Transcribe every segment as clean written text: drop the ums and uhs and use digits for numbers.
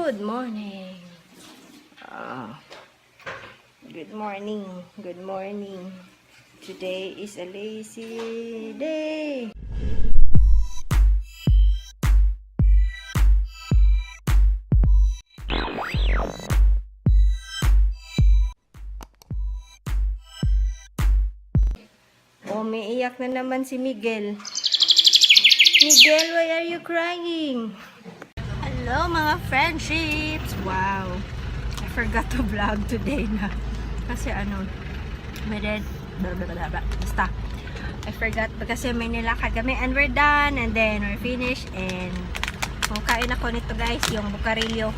Good morning. Good morning. Good morning. Today is a lazy day. Oh, may iyak na naman si Miguel. Miguel, why are you crying? Hello mga friendships! Wow! I forgot to vlog today na. Kasi basta. I forgot kasi may nilakad kami and we're done and then we're finished and kain ako nito guys, yung bukarilyo.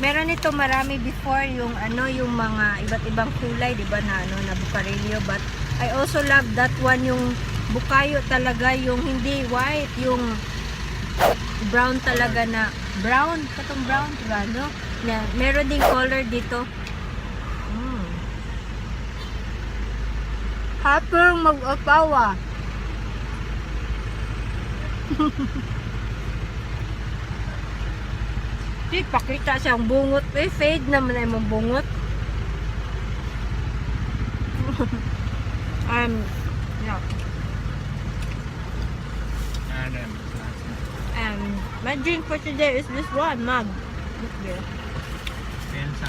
Meron ito marami before yung yung mga iba't ibang kulay, di ba na na bukarilyo, but I also love that one, yung bukayo talaga, yung hindi white, yung brown talaga na brown, katong brown, diba, no? Na, meron ding color dito. Hapong mag-apawa. Di, pakita siyang bungot. Fade naman ay mabungot. Yeah. My drink for today is this one mug.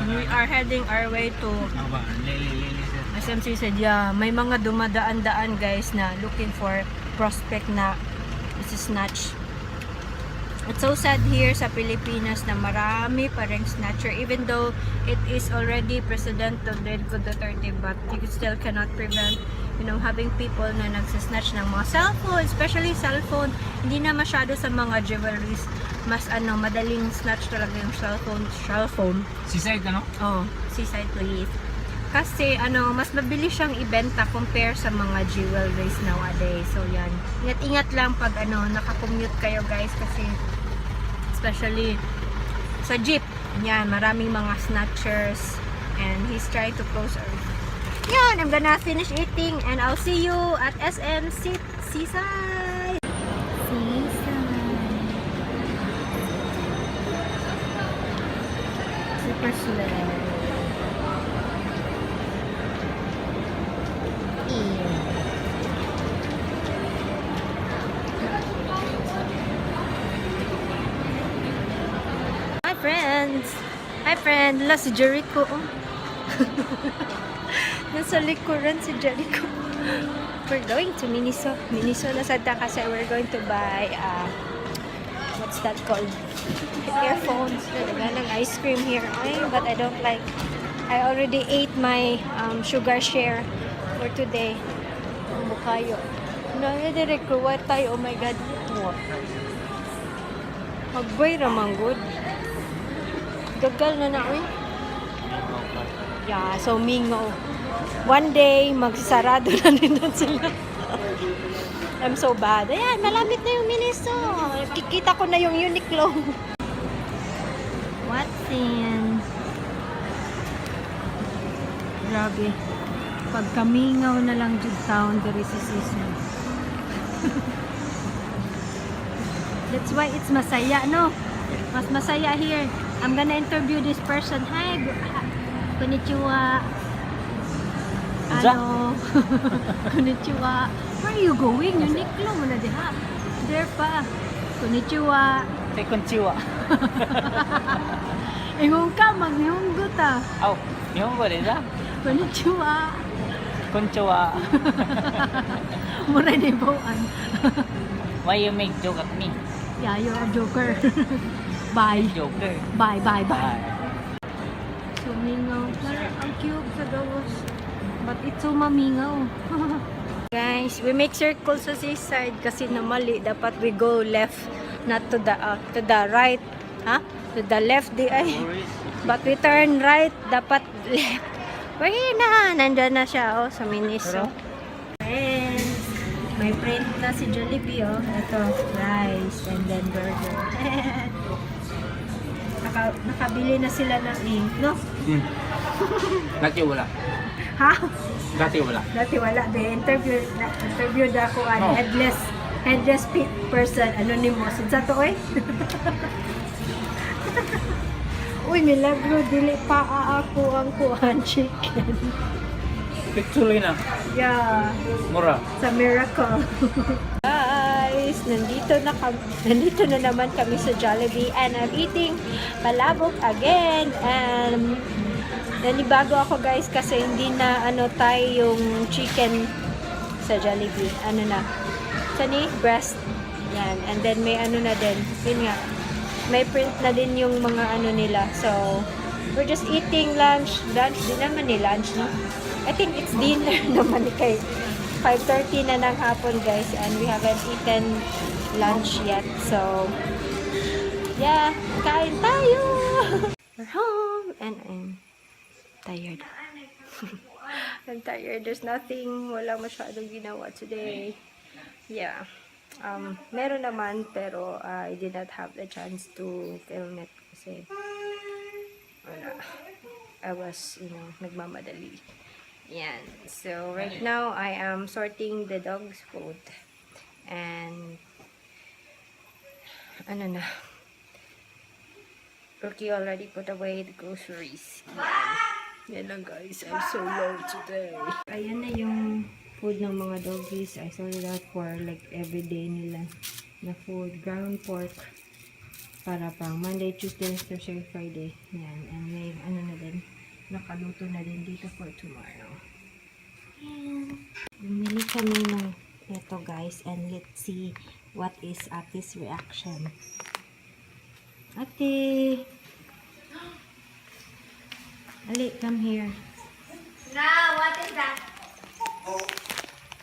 We are heading our way to SMC Sadya. May mga dumadaan-daan guys na looking for prospect na snatch. It's so sad here sa Pilipinas na marami pa ring snatcher, even though it is already President Rodrigo Duterte, but you still cannot prevent, having people na nagsasnatch ng mga cellphone, especially cellphone. Hindi na masyado sa mga jewelries, mas madaling snatch talaga yung cellphone. Seaside Oh, seaside please. Kasi mas mabilis siyang ibenta compare sa mga jewelries nowadays. So yan, ingat-ingat lang pag naka-commute kayo guys, kasi especially sa jeep, yan, maraming mga snatchers and he's trying to close our... Yan, I'm gonna finish eating and I'll see you at SM Seaside. Super slow. Hi friend, la si Jericho. Nasa likuran si Jericho. We're going to Miniso na sadya kasi we're going to buy what's that called? Earphones. Ng ice cream here. But I don't like. I already ate my sugar share for today. Ang bukayo. Nagdirect ko tayo. Oh my god. Magbay ramang good. Gagal na eh. Yeah, so mingo. One day, magsasarado na din sila. I'm so bad. Ayan, malamit na yung Miniso. Kikita ko na yung Uniqlo. What's in? Grabe. Pagkamingaw na lang jud town, there is a season. That's why it's masaya, no? Mas masaya here. I'm gonna interview this person. Hi, konnichiwa. Konnichiwa. Where are you going? Uniqlo mo na diha. There pa. Konnichiwa. Say konnichiwa. Ingon ka, mag-nihonggo ta. Oh, nihonggo din ba? Konnichiwa. Konnichiwa. Mura na ibawan. Why you make joke at me? Yeah, you're a joker. Bye. Joker. Bye. So, mingaw. Ang cute sa gawas. But it's so mamingaw. Guys, we make circles sa seaside kasi na mali. Dapat we go left, not to the right. Ha? To the left di ay. But we turn right, dapat left. We're here na. Nandun na siya sa Miniso. Friends, may print na si Jollibee Ito, rice and then burger. Nakabili na sila ng ink, no? Dati wala. Ha? Dati wala. Dati wala. Interviewed ako headless Headless person, anonymous. Sa to, eh? Uy, milagro, dili pa ako ang kuhan chicken. Picture na. Yeah. Mura. Sa miracle. Guys, nandito na naman kami sa Jollibee and I'm eating palabok again. And nanibago ako guys kasi hindi na tayo yung chicken sa Jollibee. Ano na? Sani? Breast. Yan. And then may na din. Yun nga. May print na din yung mga nila. So, we're just eating lunch. Lunch din naman lunch, no? I think it's dinner naman kay 5:30 na ng hapon, guys. And we haven't eaten lunch yet. So, yeah. Kain tayo! We're home. And I'm tired. I'm tired. There's nothing. Wala masyadong ginawa today. Yeah. Meron naman pero I did not have the chance to film it kasi I was, nagmamadali. Yan. So, right now, I am sorting the dog's food. And, Rookie already put away the groceries. Yan lang guys. I'm so low today. Ayan na yung food ng mga doggies. I sorted out for like everyday nila na food. Ground pork para pang Monday, Tuesday, Thursday, Friday. Yan. And may na din. Nakaluto na din dito for tomorrow. Yan. Bumili kami ng ito guys. And let's see what is Ate's reaction. Ate! Ali, come here. Now, what is that?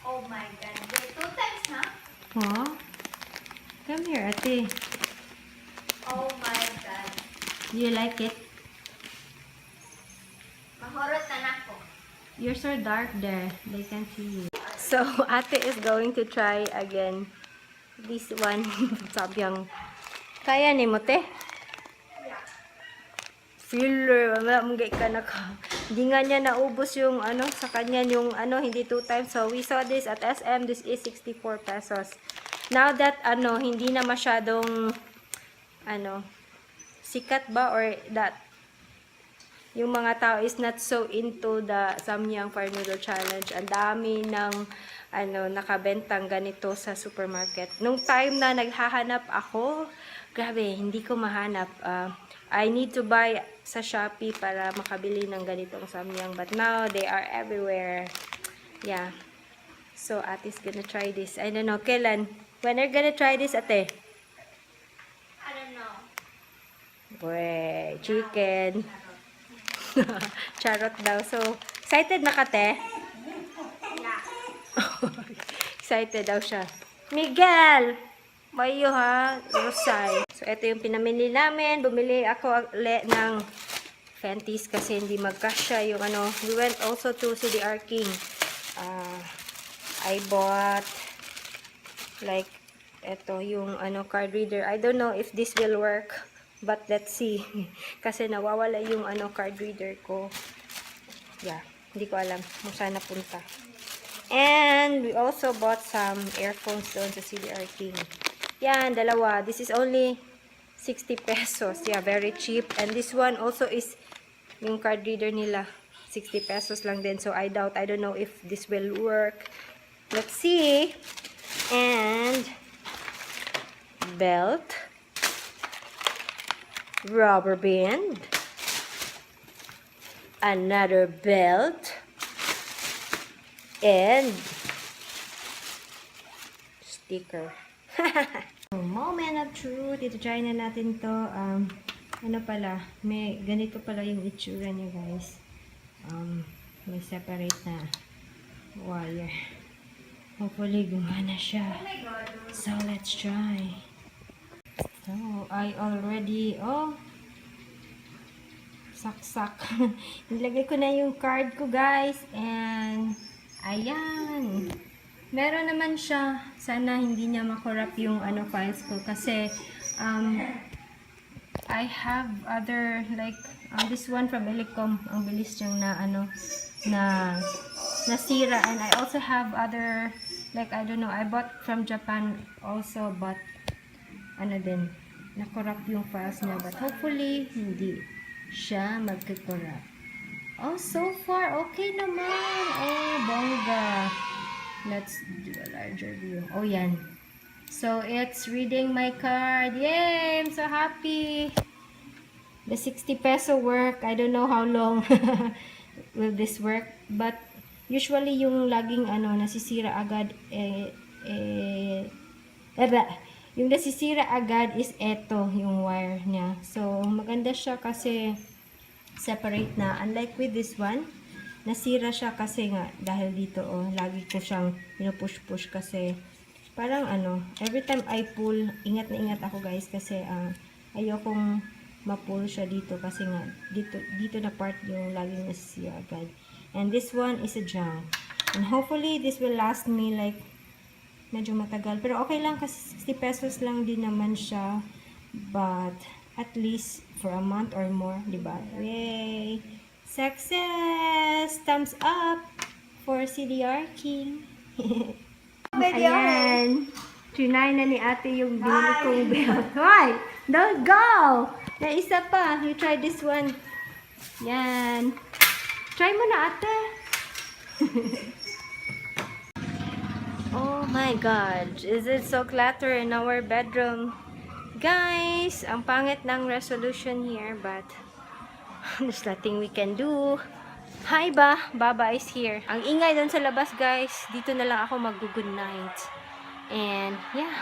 Oh my god. Wait, 2 times, na? Huh? Come here, ate. Oh my god. Do you like it? Mahurot na nako. You're so dark there. They can't see you. So, ate is going to try again this one. Sabi yung, kaya ni mo, te? Filler, wala mong ka na ka. Hindi nga niya naubos yung sa kanya yung hindi 2 times. So we saw this at SM. This is 64 pesos. Now that hindi na masyadong sikat ba or that yung mga tao is not so into the Samyang Fire Noodle Challenge. Ang dami ng nakabentang ganito sa supermarket. Nung time na naghahanap ako, grabe, hindi ko mahanap. I need to buy sa Shopee para makabili ng ganitong samyang. But now, they are everywhere. Yeah. So, Ate's gonna try this. I don't know. Kailan? When are you gonna try this, ate? I don't know. Boy, chicken. Charot daw. So, excited na ka, te? Yeah. Excited daw siya. Miguel! Mayo ha, Rosay. So, ito yung pinamili namin. Bumili ako ng Fenties kasi hindi magkasya yung We went also to CDR King. I bought like ito yung card reader. I don't know if this will work, but let's see. Kasi nawawala yung card reader ko. Yeah, hindi ko alam kung saan napunta. And we also bought some earphones doon sa CDR King. Yan, dalawa. This is only 60 pesos. Yeah, very cheap. And this one also is yung card reader nila. 60 pesos lang din. So, I don't know if this will work. Let's see. And belt. Rubber band. Another belt. And sticker. Moment of truth. Ito, try na natin to. Pala, may ganito pala yung itsura niya, guys. May separate na wire. Hopefully, gumana siya. So, let's try. So, I already, saksak. Nilagay ko na yung card ko, guys. And, ayan. Meron naman siya. Sana hindi niya makorrupt yung files ko. Kasi, I have other, like, this one from Elecom. Ang bilis niyang nasira. And I also have other, Like, I don't know, I bought from Japan also, but ano din, na-corrupt yung files niya. But hopefully, hindi siya magka-corrupt. Oh, so far, okay naman. Oh, bongga. Let's do a larger view. Oh, yan. So, it's reading my card. Yay! I'm so happy. The 60 peso work. I don't know how long will this work. But, usually, yung laging nasisira agad, yung nasisira agad is eto, yung wire niya. So, maganda siya kasi separate na. Unlike with this one, nasira siya kasi nga, dahil dito, lagi ko siyang pinupush-push kasi, parang every time I pull, ingat na ingat ako guys kasi, ayokong ma-pull siya dito kasi nga, dito na part yung laging nasisira agad. And this one is a junk. And hopefully, this will last me like, medyo matagal. Pero okay lang kasi 60 pesos lang din naman siya. But, at least for a month or more, diba? Yay! Success! Thumbs up for CDR King. Ayan. Trinay na ni ate yung binili kong belt. Why? Don't go! Na isa pa. You try this one. Yan. Try mo na ate. Oh my God. Is it so cluttered in our bedroom? Guys, ang pangit ng resolution here, but there's nothing we can do. Hi ba? Baba is here. Ang ingay doon sa labas, guys. Dito na lang ako mag-good night. And, yeah.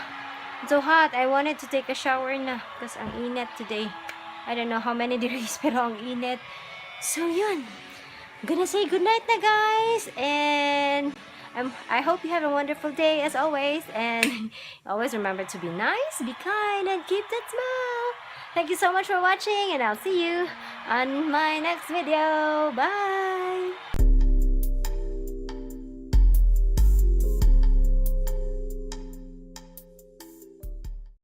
It's so hot. I wanted to take a shower na. Because ang init today. I don't know how many degrees, pero ang init. So, yun. I'm gonna say good night na, guys. And I hope you have a wonderful day as always, and always remember to be nice, be kind, and keep that smile. Thank you so much for watching, and I'll see you on my next video. Bye!